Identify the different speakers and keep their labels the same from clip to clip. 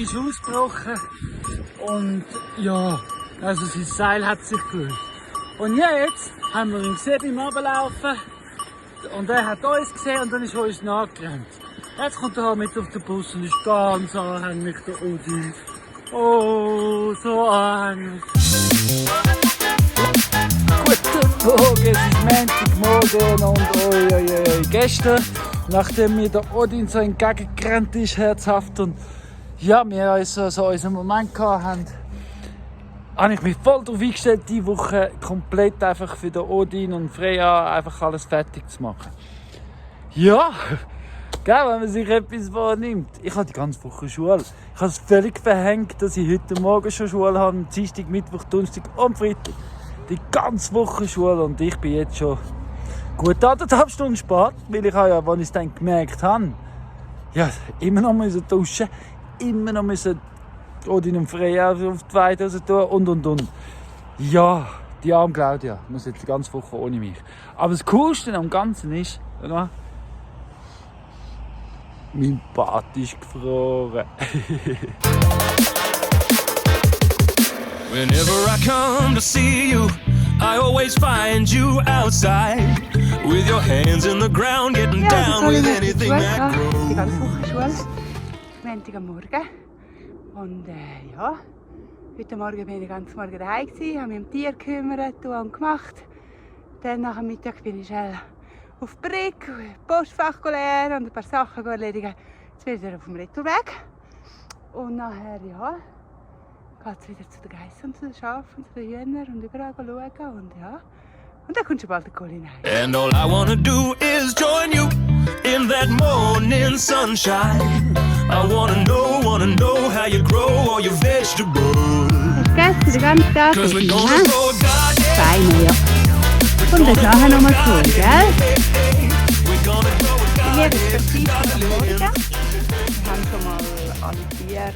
Speaker 1: ist ausgebrochen und ja, also sein Seil hat sich gelöst. Und jetzt haben wir ihn gesehen beim Runterlaufen und er hat uns gesehen und dann ist er uns nachgerannt. Jetzt kommt er mit auf den Bus und ist ganz anhänglich, der Odin. Oh, so anhänglich. Guten Morgen, es ist Montagmorgen und gestern, nachdem mir der Odin so entgegengerannt ist, herzhaft und ja, wir also so unseren Moment hatten, habe ich mich voll darauf eingestellt, diese Woche komplett einfach für den Odin und Freya einfach alles fertig zu machen. Ja, gell, wenn man sich etwas vornimmt. Ich habe die ganze Woche Schule. Ich habe es völlig verhängt, dass ich heute Morgen schon Schule habe, Dienstag, Mittwoch, Donnerstag und Freitag. Die ganze Woche Schule und ich bin jetzt schon gut 1,5 Stunden spät, weil ich ja, als ich es dann gemerkt habe, ja, immer noch müssen duschen, immer noch müssen Odin und Freya auf die Weide tun und. Ja, die arme Claudia muss jetzt die ganze Woche ohne mich. Aber das Coolste am Ganzen ist, oder? Mein Bart ist gefroren.
Speaker 2: Whenever I come to see you, I always find you outside with your hands in the ground, getting down with anything that grows.
Speaker 3: Die ganze Woche Schule, Montag am Morgen. Und ja, heute Morgen bin ich den ganzen Morgen daheim gewesen, habe mich um Tier gekümmert und gemacht. Dann nach dem Mittag bin ich schnell auf die Brick, Postfach leeren und ein paar Sachen erledigen. Jetzt bin ich wieder auf dem Retourweg. Und nachher, ja, geht es wieder zu den Geissen und zu den Schafen und zu den Hühnern und überall schauen und ja. Und dann kommt schon bald der Colin heim.
Speaker 2: And all I wanna do is join you in that morning sunshine. I wanna know how you grow all your vegetables.
Speaker 3: Hast du gegessen den ganzen Tag?
Speaker 2: Cause we're gonna go garden.
Speaker 3: Fein, ja. Und dann nachher noch mal zu, gell?
Speaker 2: We're gonna go
Speaker 3: Wir haben
Speaker 2: garden.
Speaker 3: es am Morgen. Wir haben schon mal alle Tiere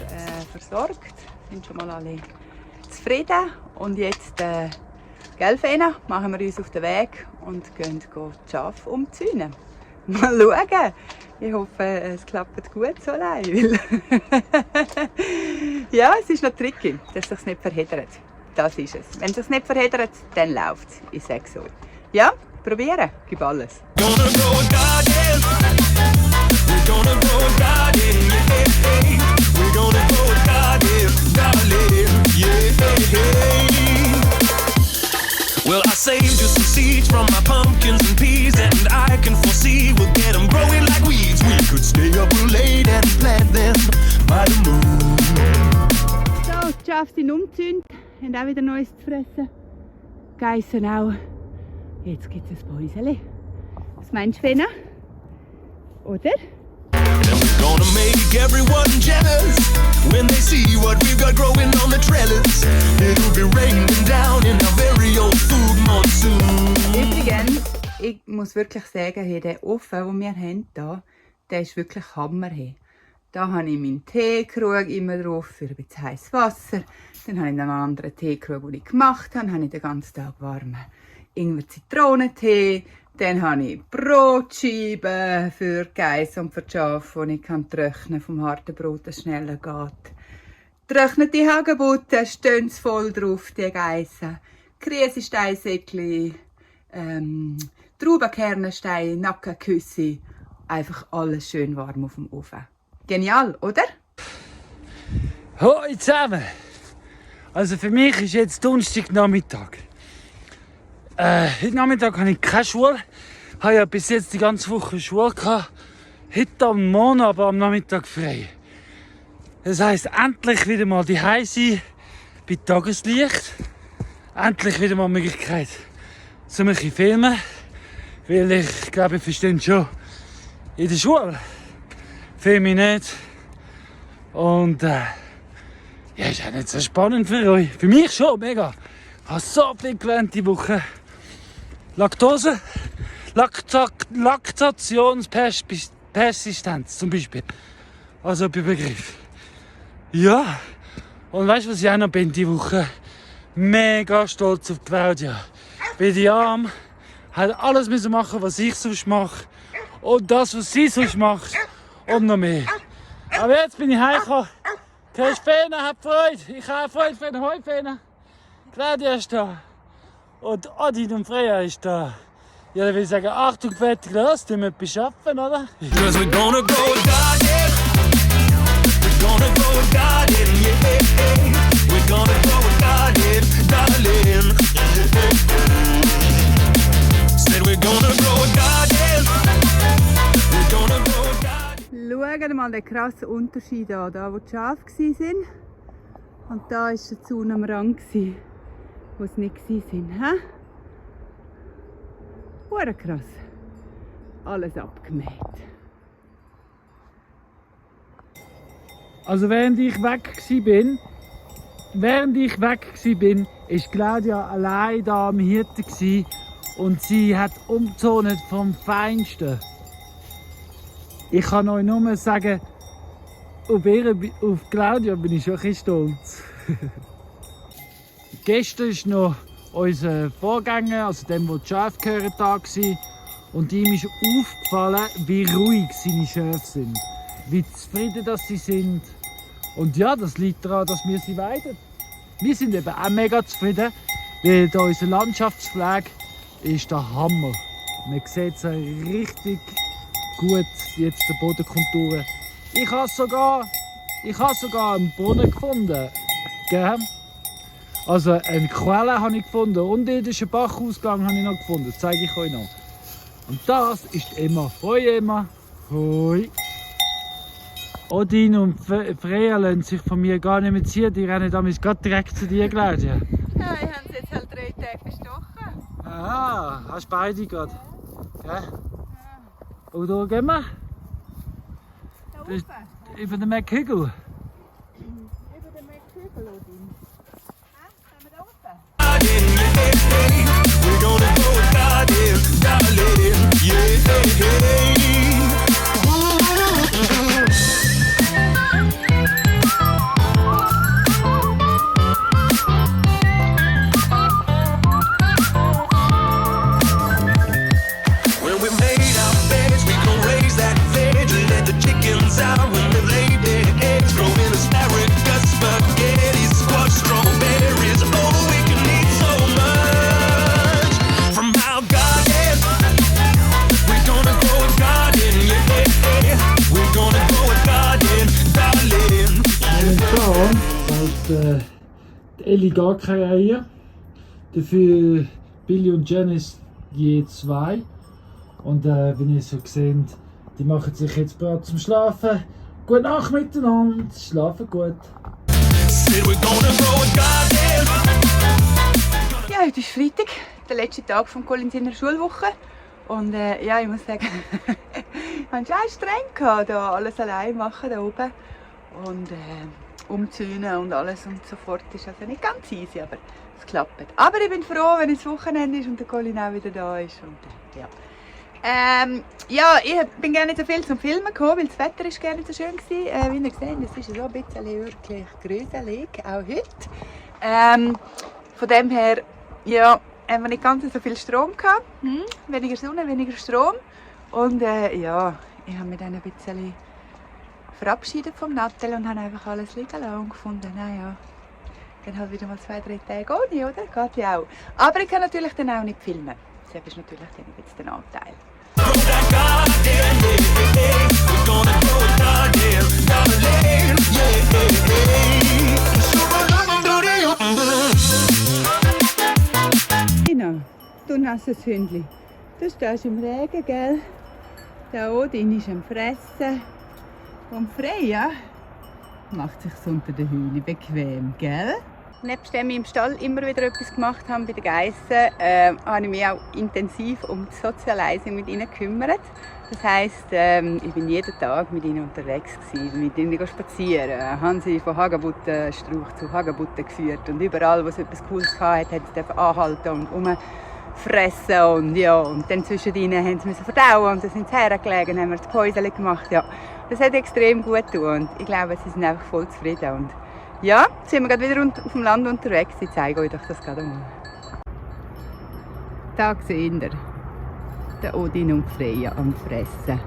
Speaker 3: versorgt, sind schon mal alle zufrieden. Und jetzt, gell, Fena, machen wir uns auf den Weg und gehen die Schafe umzäunen. Mal schauen. Ich hoffe, es klappt gut so allein. Weil ja, es ist noch tricky, dass es sich nicht verheddert. Das ist es. Wenn es sich nicht verheddert, dann läuft es. Ich sage so. Ja, probieren. Gib alles.
Speaker 2: Gonna go garden. We're gonna go garden. Yeah. We're gonna go garden, darling. Yeah. Well, I saved you some seeds from my pumpkins and peas, and I can foresee we'll get them growing like weeds. We could stay up late and plant them by the moon.
Speaker 3: So, die Schafe sind umgezäunt, haben auch wieder Neues zu fressen. Die Geissen auch. Jetzt gibt es ein Päuseli. Was meinst du, Fena? Oder?
Speaker 2: And we're gonna make everyone jealous when they see what we've got growing on the trellis. It'll be raining down in our very own food monsoon.
Speaker 3: Übrigens, ich muss wirklich sagen, hey, der Ofen, den wir haben hier, der ist wirklich Hammer. Hey. Da habe ich meinen Teekrug immer drauf für ein bisschen heißes Wasser. Dann habe ich einen anderen Teekrug, den ich gemacht habe. Dann habe ich den ganzen Tag warmen Ingwer-Zitronentee. Dann habe ich Brotscheiben für die Geiss und für die Schafe, die ich trocknen vom harten Brot, das schneller geht. Getrocknete Hagebutten stehen voll drauf, die Geissen. Kriesesteinsäckchen, Traubenkernstein, Nackenküsse. Einfach alles schön warm auf dem Ofen. Genial, oder?
Speaker 1: Hallo zusammen! Also für mich ist jetzt Donnerstagnachmittag. Heute Nachmittag habe ich keine Schule. Ich habe ja bis jetzt die ganze Woche Schule gehabt. Heute am Morgen aber am Nachmittag frei. Das heisst, endlich wieder mal daheim sein, bei Tageslicht. Endlich wieder mal die Möglichkeit, so ein bisschen filmen. Weil ich glaube, ich verstehe schon in der Schule. Filme ich nicht. Und ja, ist auch nicht so spannend für euch. Für mich schon, mega. Ich habe so viel gelernt die Woche. Laktationspersistenz zum Beispiel. Also bei Begriff. Ja. Und weißt du, was ich auch noch bin die Woche? Mega stolz auf Claudia. Weil die Arme hat alles müssen machen, was ich sonst mache. Und das, was sie sonst macht. Und noch mehr. Aber jetzt bin ich heimgekommen. Fena hat Freude. Ich habe Freude für den Heufena. Claudia ist da. Und Odin und Freya ist da. Ja, dann will ich sagen, Achtung, fertig, los, du musst etwas schaffen, oder?
Speaker 2: Cause we're gonna go garden. We're gonna go garden, yeah. We're gonna go garden, darling. Said we're gonna go garden. We're gonna go garden.
Speaker 3: Schaut mal den krassen Unterschied an, da wo die Schafe waren. Und da war der Zaun am Rand, wo sie nicht waren. Hure krass. Alles abgemäht.
Speaker 1: Also während ich weg war, war Claudia allein da am Hirten und sie hat umgezont vom Feinsten. Ich kann euch nur sagen, auf Claudia bin ich schon ein bisschen stolz. Gestern war noch unser Vorgänger, also dem, der die Schafe gehört, da war. Und ihm ist aufgefallen, wie ruhig seine Schafe sind. Wie zufrieden dass sie sind. Und ja, das liegt daran, dass wir sie weiden. Wir sind eben auch mega zufrieden, weil da unsere Landschaftspflege ist der Hammer. Man sieht es richtig gut, jetzt die Bodenkonturen. Ich habe sogar einen Brunnen gefunden. Gell? Also eine Quelle habe ich gefunden, unterirdischen Bachausgang habe ich noch gefunden, das zeige ich euch noch. Und das ist Emma. Hoi Emma. Hoi. Odin und Freya lassen sich von mir gar nicht mehr ziehen, die rennen damals gerade direkt zu dir, Claudia.
Speaker 3: Ja, ich habe sie jetzt halt 3 Tage bestochen.
Speaker 1: Aha, hast beide gerade. Ja. Und wo gehen wir?
Speaker 3: Da oben.
Speaker 1: Über den McHügel.
Speaker 3: Über den McHügel, Odin. Sind wir da oben?
Speaker 2: Garden, yeah. We're gonna go garden, darling. Yeah. When we made our beds, we gon' raise that veg, let the chickens out when they lay their eggs, growing asparagus, spaghetti, squash, strawberries. Oh, we can eat so much from our garden. We're gonna grow a garden, yeah. We're gonna grow a garden, darling.
Speaker 1: Da hat Ellie gar keine Eier. Dafür Billy und Janice je 2. Und wenn ihr so seht, die machen sich jetzt bereit zum Schlafen. Gute Nacht miteinander, schlafen gut.
Speaker 2: Said we're gonna grow a garden.
Speaker 3: Ja, heute ist Freitag, der letzte Tag von Colin seiner Schulwoche. Und ja, ich muss sagen, ich hatte schon streng gehabt, da alles allein machen da oben. Und umzäunen und alles und so fort ist also nicht ganz easy, aber es klappt. Aber ich bin froh, wenn es Wochenende ist und der Colin auch wieder da ist. Und, ja. Ja, ich bin gerne nicht so viel zum Filmen gekommen, weil das Wetter ist gerne so schön war. Wie ihr seht, es ist so ein bisschen wirklich gruselig, auch heute. Von dem her, ja, haben wir nicht ganz so viel Strom gehabt. Weniger Sonne, weniger Strom. Und ja, ich habe mich dann ein bisschen verabschiedet vom Nattel und habe einfach alles liegen lassen und gefunden, naja, dann halt wieder mal 2-3 Tage ohne, oder? Geht ja auch. Aber ich kann natürlich dann auch nicht filmen. Das ist natürlich dann jetzt der Nachteil.
Speaker 2: Grow that garden, yeah. We're gonna grow a garden, darling. Yeah.
Speaker 3: Genau, du nasses Hündli. Du stehst im Regen, gell? Der Odin ist am Fressen. Und Freya macht sich unter den Hühner bequem, gell? Nebst dem ich im Stall immer wieder etwas gemacht habe bei den Geissen, habe ich mich auch intensiv um die Sozialisierung mit ihnen gekümmert. Das heisst, ich bin jeden Tag mit ihnen unterwegs gewesen, mit ihnen spazieren, haben sie von Hagebuttenstrauch zu Hagebutten geführt und überall, wo sie etwas Cooles hatten, sie anhalten und rumfressen und ja, und dann zwischen ihnen haben sie verdauen und dann sind sie hergelegen, haben wir das Päuschen gemacht, ja. Das hat extrem gut getan und ich glaube, sie sind einfach voll zufrieden. Und ja, jetzt sind wir gerade wieder auf dem Land unterwegs. Ich zeige euch das gerade mal. Da seht ihr den Odin und Freya am Fressen.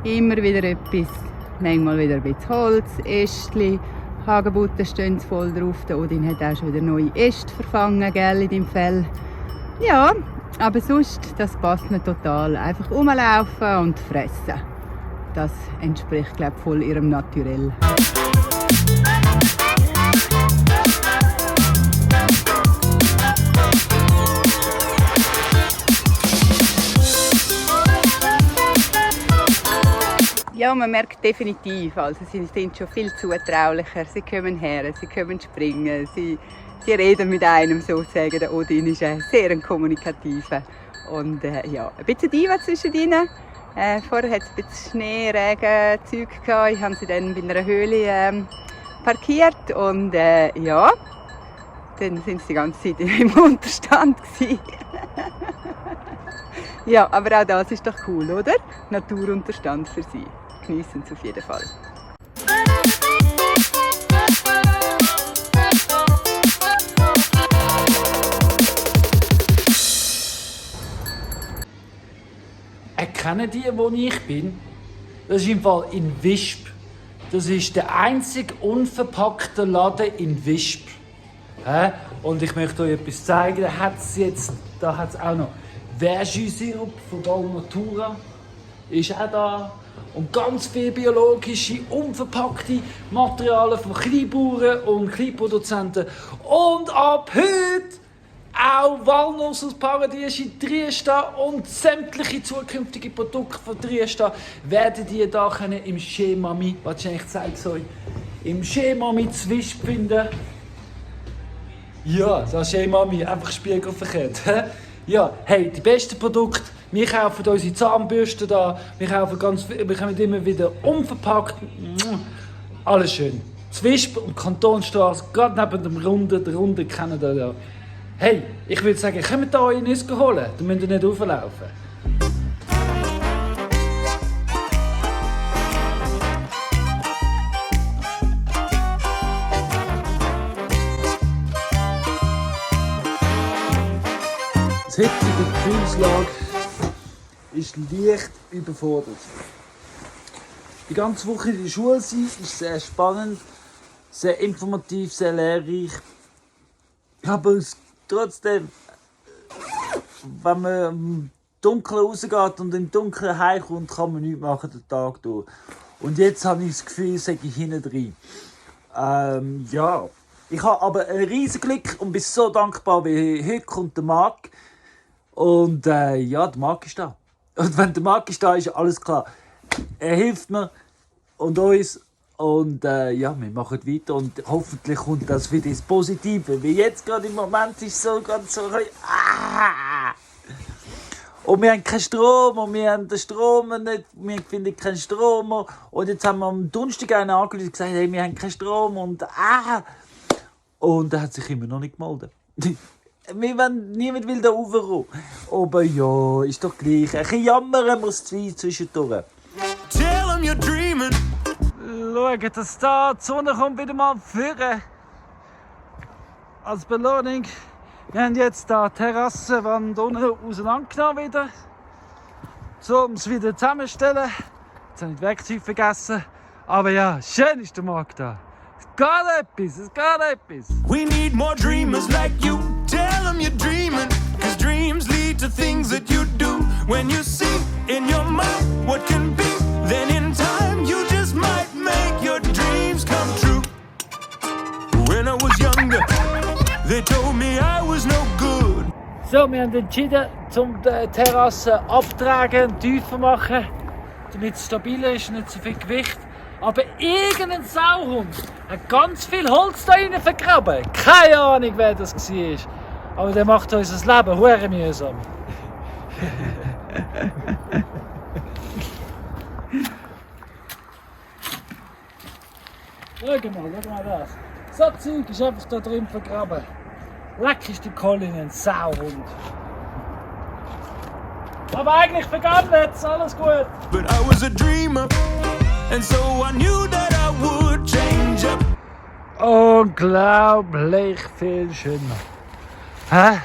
Speaker 3: Immer wieder etwas, manchmal wieder ein bisschen Holz, Ästchen, Hagebutten stehen voll drauf. Der Odin hat auch schon wieder neue Äste verfangen, gell, in deinem Fell. Ja, aber sonst, das passt mir total. Einfach rumlaufen und fressen. Das entspricht, glaube ich, voll ihrem Naturell. Ja, man merkt definitiv, also sie sind schon viel zutraulicher. Sie kommen her, sie können springen, sie reden mit einem sozusagen. Der Odin ist sehr kommunikativer. Und ja, ein bisschen Diva zwischen ihnen. Vorher hat es ein bisschen Schnee, Regen, Zeug gehabt. Ich habe sie dann bei einer Höhle parkiert und ja, dann sind sie die ganze Zeit im Unterstand gewesen. Ja, aber auch das ist doch cool, oder? Naturunterstand für sie. Geniessen es auf jeden Fall.
Speaker 1: Erkennen die, wo ich bin? Das ist im Fall in Wisp. Das ist der einzige unverpackte Laden in Wisp. Und ich möchte euch etwas zeigen. Da hat es auch noch Verjus-Sirup von Valnatura. Ist auch da. Und ganz viele biologische, unverpackte Materialien von Kleinbauern und Kleinproduzenten. Und ab heute auch Walnuss aus Paradies in Triesta und sämtliche zukünftige Produkte von Triesta werden die da im Chez Mami, was ich eigentlich zeige euch, im Chez Mami zu Wisp finden. Ja, das Chez Mami, einfach spiegelverkehrt. Ja, hey, die besten Produkte. Wir kaufen unsere Zahnbürsten da, wir kommen immer wieder unverpackt. Alles schön. Zwisp und Kantonstraße, gerade neben dem Runden. Der Runde kennen ihr da. Hey, ich würde sagen, kommt da eure Nüsse holen, dann müsst ihr nicht rauflaufen. Das heutige Gefühlslage ist leicht überfordert. Die ganze Woche in der Schule sein ist sehr spannend, sehr informativ, sehr lehrreich. Aber trotzdem, wenn man im Dunkeln rausgeht und im Dunkeln heimkommt, kann man nichts machen den Tag durch. Und jetzt habe ich das Gefühl, sage ich hinten drin. Ja, ich habe aber ein riesen Glück und bin so dankbar, weil heute kommt der Marc. Und ja, der Marc ist da. Und wenn der Marc ist da, ist alles klar. Er hilft mir und uns. Und ja, wir machen weiter und hoffentlich kommt das wieder ins Positive. Wie jetzt gerade im Moment ist es so ganz so ein bisschen, Und wir haben keinen Strom und wir haben den Strom nicht, wir finden keinen Strom. Und jetzt haben wir am Donnerstag einen angerufen und gesagt, hey, wir haben keinen Strom und Und er hat sich immer noch nicht gemeldet. Niemand will da raufkommen. Aber ja, ist doch gleich. Ein bisschen jammern muss es zwischendurch.
Speaker 2: Tell 'em you're dreaming.
Speaker 1: Schaut, dass da die Sonne kommt wieder mal führen. Als Belohnung. Wir haben jetzt da die Terrassenwand unten auseinandergenommen wieder. So, um es wieder zusammenstellen. Jetzt habe ich die Werkzeuge vergessen. Aber ja, schön ist der Markt da. Es geht etwas.
Speaker 2: We need more dreamers like you. Tell 'em you're dreaming. 'Cause dreams lead to things that you do. When you see in your mind what can be, then in time you just might make your dreams come true. When I was younger, they told me I was no good.
Speaker 1: So, wir haben entschieden, die Terrasse abtragen und tiefer machen, damit es stabiler ist, nicht so viel Gewicht. Aber irgendein Sauhund hat ganz viel Holz da rein vergraben. Keine Ahnung, wer das war. Aber der macht uns das Leben hure mühsam. Schau mal das. So Zeug ist einfach da drin vergraben. Leck ist die Colin ein Sauhund. Aber eigentlich vergangen jetzt, alles gut.
Speaker 2: But I was a dreamer, and so I knew that I would change up.
Speaker 1: Unglaublich viel schöner. Hä?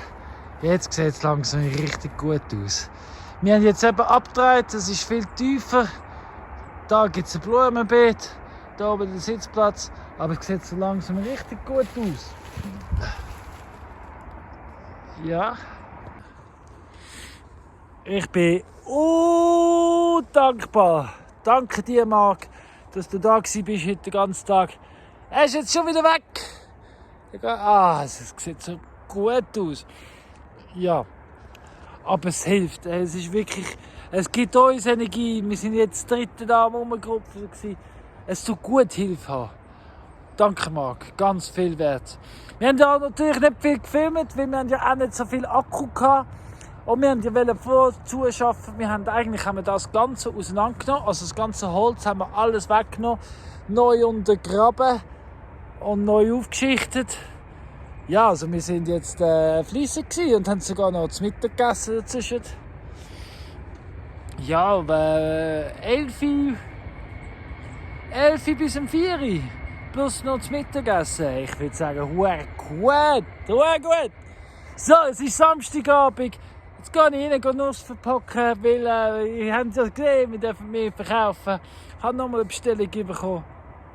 Speaker 1: Jetzt sieht es langsam richtig gut aus. Wir haben jetzt eben abgedreht, es ist viel tiefer. Da gibt es ein Blumenbeet, da oben den Sitzplatz. Aber es sieht so langsam richtig gut aus. Ja. Ich bin dankbar. Danke dir, Marc, dass du da bist heute den ganzen Tag. Er ist jetzt schon wieder weg. Es sieht so gut aus. Ja. Aber es hilft. Es ist wirklich, es gibt uns Energie. Wir sind jetzt das 3. da am Rumgerupfen. Es tut gut, Hilfe haben. Danke, Marc. Ganz viel wert. Wir haben ja natürlich nicht viel gefilmt, weil wir haben ja auch nicht so viel Akku hatten. Und wir wollten ja vorzuschaffen. Wir haben das Ganze auseinandergenommen. Also das ganze Holz haben wir alles weggenommen. Neu untergraben und neu aufgeschichtet. Ja, also wir sind jetzt fleissig und haben sogar noch zu Mittag gegessen dazwischen. Ja, 11 bis 4 plus noch zu Mittagessen. Ich würde sagen, gut. So, es ist Samstagabend. Jetzt gehe ich rein, Nuss verpacken, weil ihr habt ja gesehen, wir dürfen mehr verkaufen. Ich habe noch mal eine Bestellung bekommen.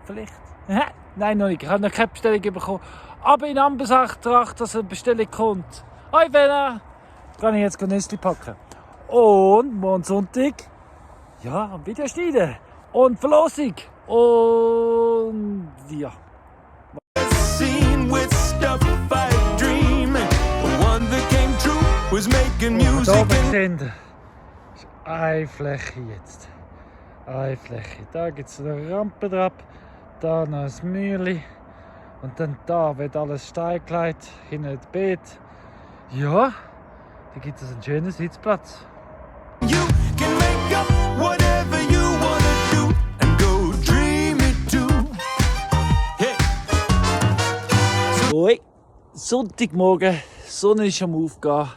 Speaker 1: Vielleicht? Nein, noch nicht. Ich habe noch keine Bestellung bekommen. Aber in Anbetracht, dass eine Bestellung kommt. Hoi Bella! Kann ich jetzt Nüsse packen. Und morgen Sonntag, ja, Video schneiden. Und Verlosung. Und ja. Da oben sehen ist eine Fläche jetzt. Eine Fläche. Da gibt es eine Rampe drauf, da noch ein Mühle. Und dann da wird alles Stein gelegt, hinten das Beet. Ja, da gibt es einen schönen Sitzplatz.
Speaker 2: You can make up whatever you wanna do and go dream it too. Hey.
Speaker 1: Hoi, Sonntagmorgen, die Sonne ist am Aufgehen.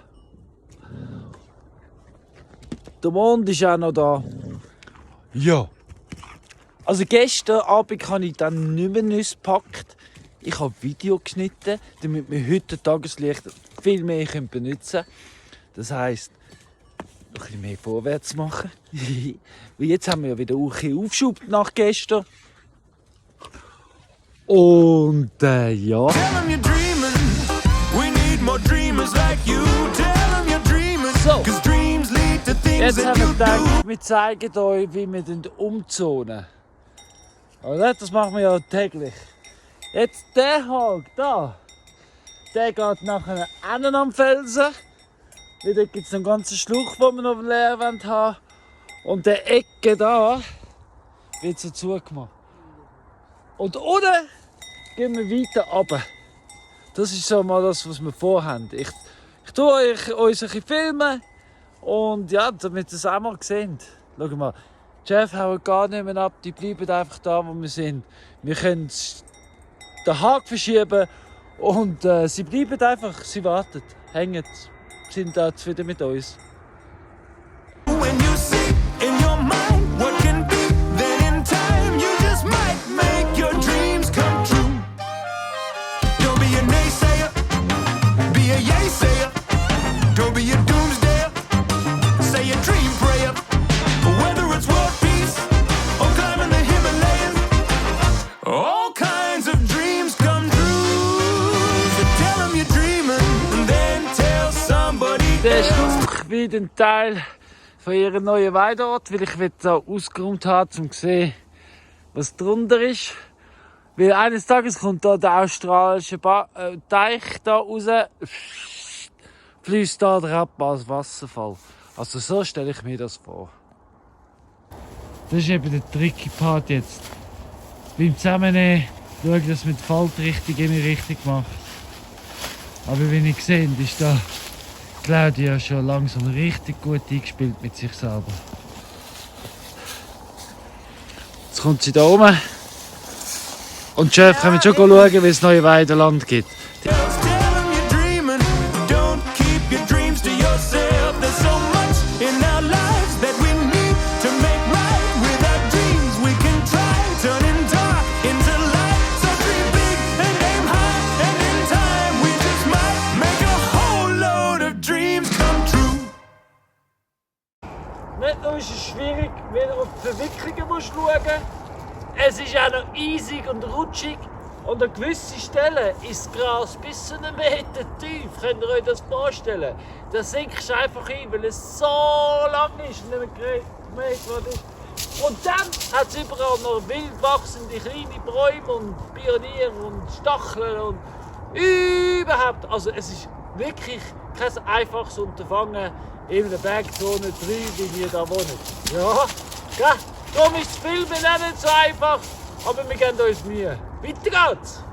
Speaker 1: Der Mond ist auch noch da. Ja. Also gestern Abend habe ich dann nicht mehr Nüsse gepackt. Ich habe Video geschnitten, damit wir heute Tageslicht viel mehr benutzen können. Das heisst, noch ein bisschen mehr vorwärts machen. Weil jetzt haben wir ja wieder ein bisschen Aufschub nach gestern. Und ja.
Speaker 2: Tell 'em you're dreaming. We need more dreamers like you. Tell 'em you're dreaming.
Speaker 1: So.
Speaker 2: 'Cause dreams lead to things
Speaker 1: Jetzt
Speaker 2: that
Speaker 1: haben wir
Speaker 2: you
Speaker 1: gedacht,
Speaker 2: do.
Speaker 1: wir zeigen euch, wie wir umzonen. Oder? Das machen wir ja täglich. Jetzt der Hag da, der geht nachher innen am Felsen. Wieder gibt es einen ganzen Schluch, den wir noch leer haben. Und der Ecke da wird so zugemacht. Und unten gehen wir weiter runter. Das ist so mal das, was wir vorhaben. Ich tue euch unsere Filme und ja, damit ihr es auch mal seht. Schau mal, Jeff haut gar nicht mehr ab, die bleiben einfach da, wo wir sind. Wir können den Haken verschieben und sie bleiben einfach, sie warten, hängen, sind da zufrieden mit uns.
Speaker 2: When you see in your mind what can be, then in time you just might make your dreams come true. Don't be a naysayer, be a yay-sayer. Don't be a doomsdayer, say a dream prayer. Whether it's world peace or climbing the Himalayas, all kinds of dreams come true. So tell 'em you're dreaming and then tell somebody
Speaker 1: Der
Speaker 2: else.
Speaker 1: Schluch wird ein Teil von ihrem neuen Weideort, weil ich da ausgeräumt habe, um zu sehen, was drunter ist. Weil eines Tages kommt da der australische Teich da raus, fließt da drauf als Wasserfall. Also so stelle ich mir das vor. Das ist eben der tricky Part jetzt. Beim Zusammennehmen schaue ich, dass man die Faltrichtung immer richtig macht. Aber wie ihr seht, ist da Claudia schon langsam richtig gut eingespielt mit sich selber. Jetzt kommt sie da oben. Und Chef, können wir schon schauen, wie es neue Weideland gibt.
Speaker 2: Tell 'em you're dreaming. Don't keep your dreams to yourself. There's so much in our lives that we need to make right. With our dreams, we can try turning dark into light. So dream big and aim high, and in time we just might make a whole load of dreams come true.
Speaker 1: Nicht nur ist es schwierig, wenn du auf die Verwicklungen schauen musst. Es ist auch noch eisig und rutschig. Und an gewissen Stellen ist das Gras bis zu 1 Meter tief. Könnt ihr euch das vorstellen? Da sinkst du einfach ein, weil es so lang ist und nicht mehr gemäht worden ist. Und dann hat es überall noch wild wachsende kleine Bäume und Pioniere und Stacheln und überhaupt. Also es ist wirklich kein einfaches Unterfangen in einer Bergzone 3, wie wir da wohnen. Ja, gell? Darum ist das Filmen auch nicht so einfach, aber wir geben uns Mühe. Weiter geht's!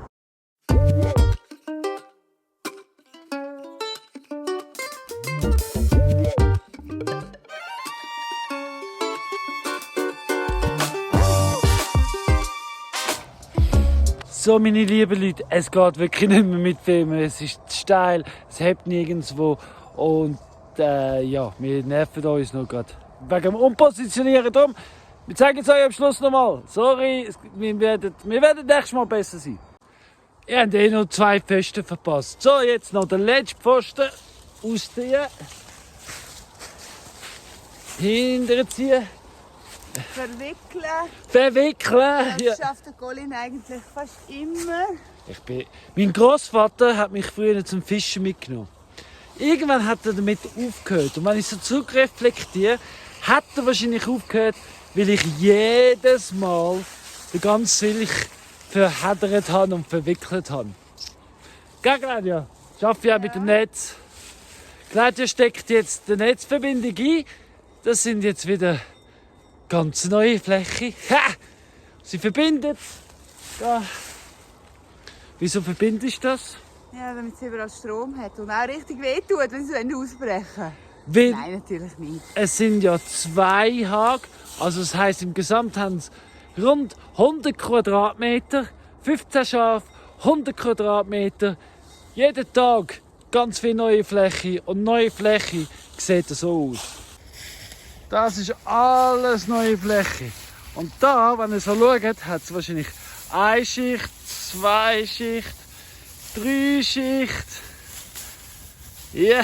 Speaker 1: So, meine lieben Leute, es geht wirklich nicht mehr mit Filmen. Es ist zu steil, es hebt nirgendwo und ja, wir nerven uns noch gerade wegen dem Umpositionieren. Darum, wir zeigen es euch am Schluss nochmal. Sorry, wir werden nächstes Mal besser sein. Ihr habt eh noch 2 Pfosten verpasst. So, jetzt noch den letzten Pfosten ausziehen. Hinterziehen. Verwickeln.
Speaker 3: Das schafft der Colin eigentlich fast immer.
Speaker 1: Mein Großvater hat mich früher zum Fischen mitgenommen. Irgendwann hat er damit aufgehört. Und wenn ich so zurückreflektiere, hat er wahrscheinlich aufgehört, weil ich jedes Mal den ganzen Silch verheddert habe und verwickelt habe. Gell, Claudia? Ich arbeite ja mit dem Netz. Claudia steckt jetzt die Netzverbindung ein. Das sind jetzt wieder ganz neue Fläche. Ha! Sie verbindet. Da. Wieso verbindest du das?
Speaker 3: Ja, damit es überall Strom hat und auch richtig wehtut, wenn sie ausbrechen.
Speaker 1: Weil
Speaker 3: Nein, natürlich nicht.
Speaker 1: es sind ja 2 Hag. Also das heisst, im Gesamt haben sie rund 100 Quadratmeter, 15 Schafe, 100 Quadratmeter. Jeden Tag ganz viel neue Fläche. Und neue Fläche sieht so aus. Das ist alles neue Fläche. Und da, wenn ihr so schaut, hat es wahrscheinlich 1 Schicht, 2 Schicht, 3 Schicht. Ja,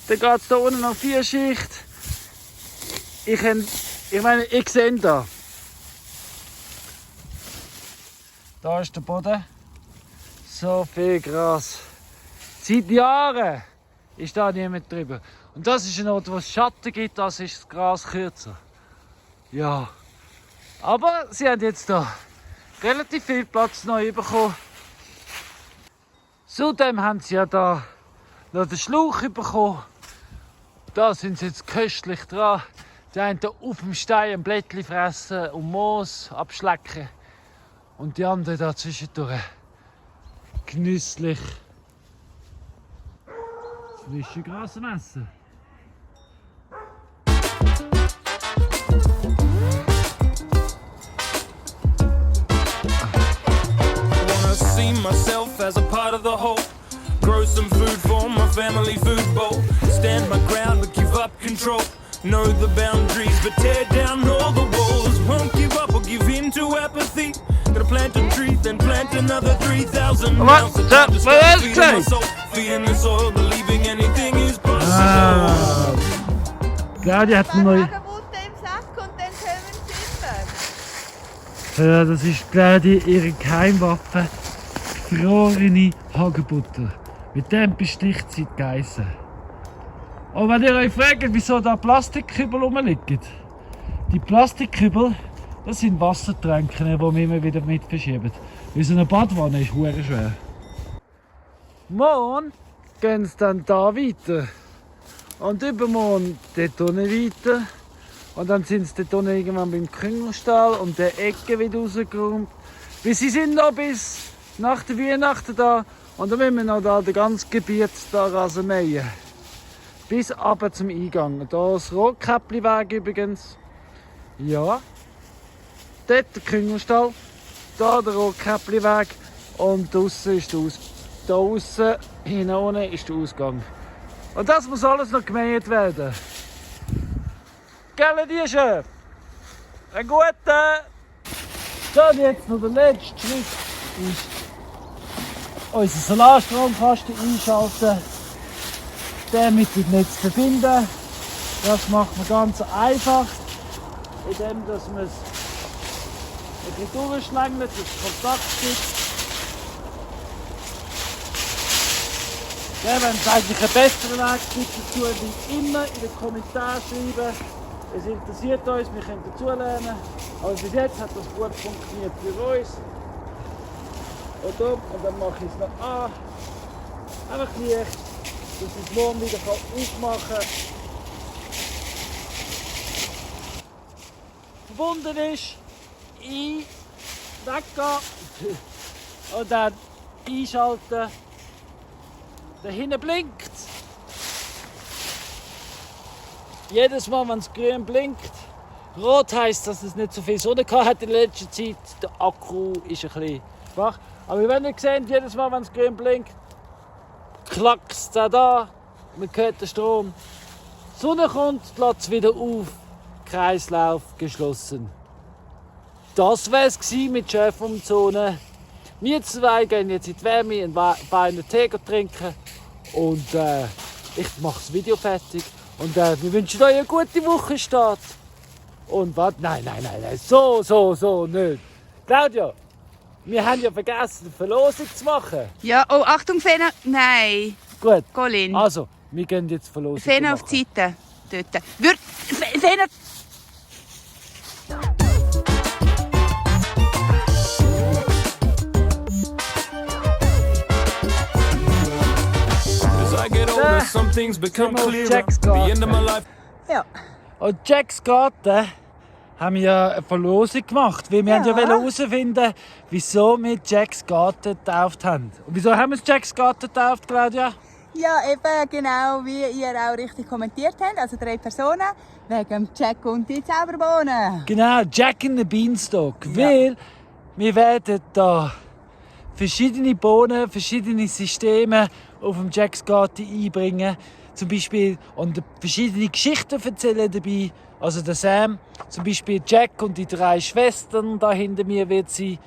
Speaker 1: dann geht es da unten noch 4 Schicht. Ich meine, ich sehe da. Da ist der Boden. So viel Gras. Seit Jahren ist da niemand drüber. Und das ist ein Ort, wo es Schatten gibt, das ist das Gras kürzer. Ja. Aber sie haben jetzt da relativ viel Platz neu bekommen. Zudem haben sie ja da noch den Schlauch bekommen. Da sind sie jetzt köstlich dran. Die einen auf dem Stein ein Blättchen fressen und Moos abschlecken. Und die anderen da zwischendurch genüsslich frische Gras essen.
Speaker 2: See myself as a part of the whole. Grow some food for my family food bowl. Stand my ground but give up control. Know the boundaries but tear down all the walls. Won't give up or give in to apathy. Gonna plant a tree then plant another 3,000 miles. Feeding the soil, believing anything is possible.
Speaker 1: Claudia hat eine neue.
Speaker 3: Im Sack und dann kommen sie immer.
Speaker 1: Ja, das ist Claudia ihre Geheimwaffe. Gefrorene Hagebutter. Mit dem besticht sie die Geissen. Und wenn ihr euch fragt, wieso da Plastikkübel rumliegen, die Plastikkübel, das sind Wassertränke, die wir immer wieder mit verschieben. Weil so eine Badwanne ist verdammt schwer. Morgen gehen sie dann da weiter. Und übermorgen dort unten weiter. Und dann sind sie dort unten irgendwann beim Küngelstall und der Ecke wieder rausgeräumt. Weil sie sind noch bis nach der Weihnachten da. Und dann müssen wir noch da das ganze Gebiet da Rasen mähen. Bis runter zum Eingang. Hier das Rotkäppliweg übrigens. Ja. Dort der Küngelstall. Da der Rotkäppliweg. Und draussen ist der Ausgang. Da aussen, hinten unten ist der Ausgang. Und das muss alles noch gemäht werden. Gell, die Schöpfe? Ein guter! So, und jetzt noch der letzte Schritt ist unseren Solarstromkasten einschalten. Den mit dem Netz verbinden. Das macht man ganz einfach, indem dass man es ein bisschen durchschlängelt, dass es Kontakt gibt. Ja, wenn es eigentlich einen besseren Weg gibt dazu, wie immer in den Kommentaren schreiben. Es interessiert uns, wir können dazulernen. Aber bis jetzt hat das gut funktioniert für uns. Und dann mache ich es noch an. Einfach leicht, dass ich es morgen wieder aufmachen kann. Verbunden ist, weggehen und dann einschalten. Da hinten blinkt. Jedes Mal, wenn es grün blinkt, rot heisst, dass es nicht so viel Sonne hat in letzter Zeit. Der Akku ist ein bisschen schwach. Aber wenn ihr seht, jedes Mal, wenn es grün blinkt, klackst es auch da. Man hört den Strom. Die Sonne kommt, lässt es wieder auf. Kreislauf geschlossen. Das war es mit Chefumzone. Wir zwei gehen jetzt in die Wärme, einen Tee trinken und ich mache das Video fertig. Und wir wünschen euch eine gute Wochenstart. Und was? Nein, so nicht. Claudia, wir haben ja vergessen, eine Verlosung zu machen.
Speaker 3: Ja, oh, Achtung, Fena. Nein.
Speaker 1: Gut.
Speaker 3: Colin.
Speaker 1: Also, wir gehen jetzt Verlosung
Speaker 3: Fena
Speaker 1: machen.
Speaker 3: auf die Seite. Dort. Fena.
Speaker 2: As I get older, some things become clearer. The end of my life.
Speaker 3: Ja.
Speaker 1: Und Jacks Garten haben wir ja eine Verlosung gemacht, weil wir ja herausfinden, wieso wir Jacks Garten getauft haben. Und wieso haben wir Jacks Garten getauft, Claudia?
Speaker 3: Ja, eben genau wie ihr auch richtig kommentiert habt, also 3 Personen, wegen Jack und die Zauberbohnen.
Speaker 1: Genau, Jack in the Beanstalk. Weil wir werden da verschiedene Bohnen, verschiedene Systeme auf dem Jacks Garten einbringen. Zum Beispiel und verschiedene Geschichten erzählen dabei. Also der Sam, zum Beispiel Jack und die 3 Schwestern da hinter mir wird sein.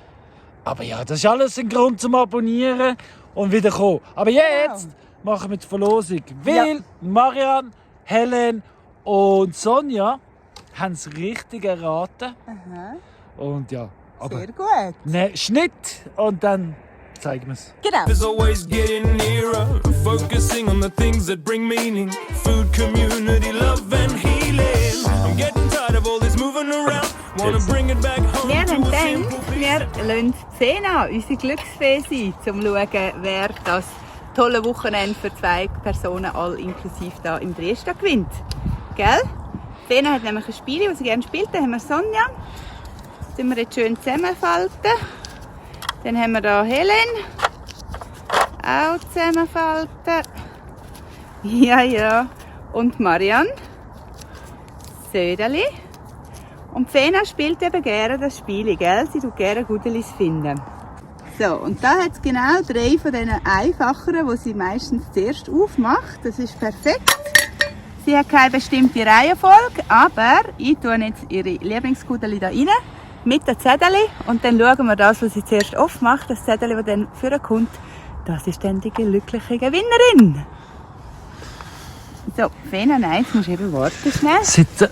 Speaker 1: Aber ja, das ist alles ein Grund zum Abonnieren und wieder kommen. Aber jetzt machen wir die Verlosung. Weil Marianne, Helen und Sonja haben es richtig erraten.
Speaker 3: Aha.
Speaker 1: Und ja, aber
Speaker 3: Sehr gut.
Speaker 1: ne, Schnitt und dann zeigen wir es.
Speaker 3: Genau.
Speaker 2: Is always getting nearer, focusing on the things that bring meaning. Food, community, love and healing. I'm getting tired of all this moving around. Wanna bring it back home
Speaker 3: Wir haben
Speaker 2: to a
Speaker 3: gedacht,
Speaker 2: simple
Speaker 3: wir lassen Fena, unsere Glücksfee sein, um zu schauen, wer das tolle Wochenende für 2 Personen, all inklusive hier im Dresden, gewinnt. Gell? Fena hat nämlich ein Spiel, das sie gerne spielt. Dann haben wir Sonja. Das tun wir jetzt schön zusammenfalten. Dann haben wir hier Helen. Auch zusammenfalten. Ja. Und Marianne. Södeli. Und Fena spielt eben gerne das Spiel, gell? Sie tut gerne Gudelis finden. So, und da hat es genau 3 von diesen einfacheren, die sie meistens zuerst aufmacht. Das ist perfekt. Sie hat keine bestimmte Reihenfolge, aber ich tue jetzt ihre Lieblingsgudeli da rein, mit den Zetteln. Und dann schauen wir das, was sie zuerst aufmacht. Das Zettel, das dann für einen kommt, das ist dann die glückliche Gewinnerin. So, Fena, nein, jetzt musst du eben warten schnell.
Speaker 1: Sitzen.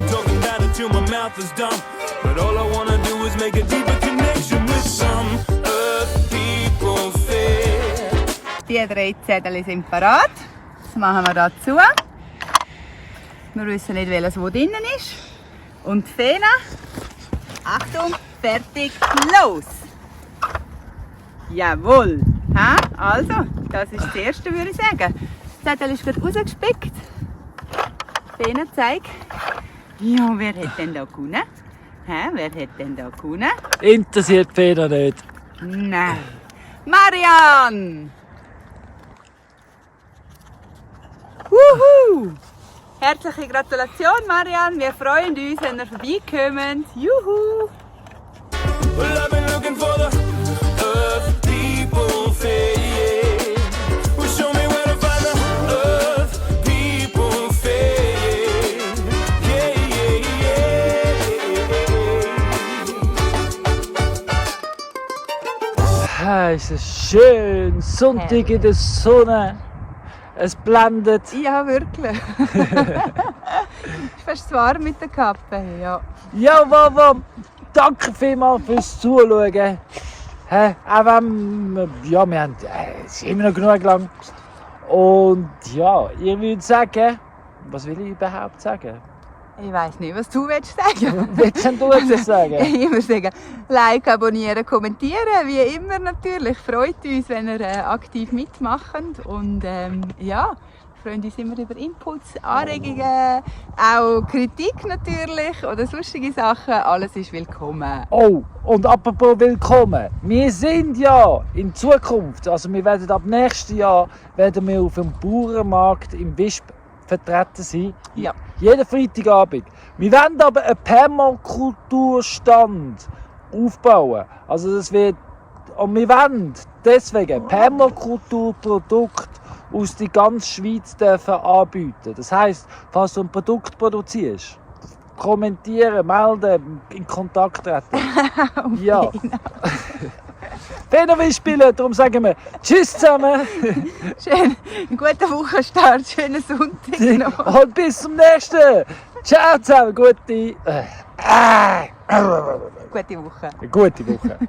Speaker 2: talking about it till my mouth is dumb. But all I wanna do is make a deeper connection with some earth people fair.
Speaker 3: Die 3 Zettel sind parat. Das machen wir dazu. Wir wissen nicht, welches wo drinnen ist. Und Fena, Achtung, fertig, los! Jawohl! Ha? Also, das ist das erste, würde ich sagen. Das Zettel ist gerade rausgespickt. Fena, zeig. Ja, wer hat denn da gewonnen? Wer hat denn da gewonnen?
Speaker 1: Interessiert Feder nicht.
Speaker 3: Nein. Marianne! Wuhu! Herzliche Gratulation, Marianne. Wir freuen uns, wenn ihr vorbeikommt. Juhu!
Speaker 2: Well, I've been looking for the earth people fair. Well, show me where to find the earth people fair. Yeah.
Speaker 1: Es ist schön, Sonntag in der Sonne. Es blendet.
Speaker 3: Ja, wirklich. Ist fast warm mit der Kappe. Ja.
Speaker 1: Ja, Wawa, danke vielmals fürs Zuschauen. Auch wenn ja, wir haben es ist immer noch genug lang. Und ja, ich würde sagen, was will ich überhaupt sagen?
Speaker 3: Ich weiss nicht, was du willst sagen.
Speaker 1: Willst denn du etwas sagen?
Speaker 3: Ich würde sagen, like, abonnieren, kommentieren, wie immer natürlich. Freut uns, wenn ihr aktiv mitmacht. Und ja, wir freuen uns immer über Inputs, Anregungen, auch Kritik natürlich oder sonstige Sachen. Alles ist willkommen.
Speaker 1: Oh, und apropos willkommen. Wir sind ja in Zukunft, also wir werden ab nächstes Jahr werden wir auf dem Bauernmarkt im Wisp vertreten sein.
Speaker 3: Ja.
Speaker 1: Jeden Freitagabend. Wir werden aber einen Permakulturstand aufbauen. Also das wird, und wir wollen deswegen Permakulturprodukte aus der ganzen Schweiz dürfen anbieten. Das heisst, falls du ein Produkt produzierst, kommentieren, melden, in Kontakt treten. Ja. Wenn wir spielen, darum sagen wir Tschüss zusammen.
Speaker 3: Schön, einen guten Wochenstart, schönen Sonntag noch.
Speaker 1: Und bis zum nächsten. Ciao zusammen,
Speaker 3: Gute Woche.
Speaker 1: Gute Woche.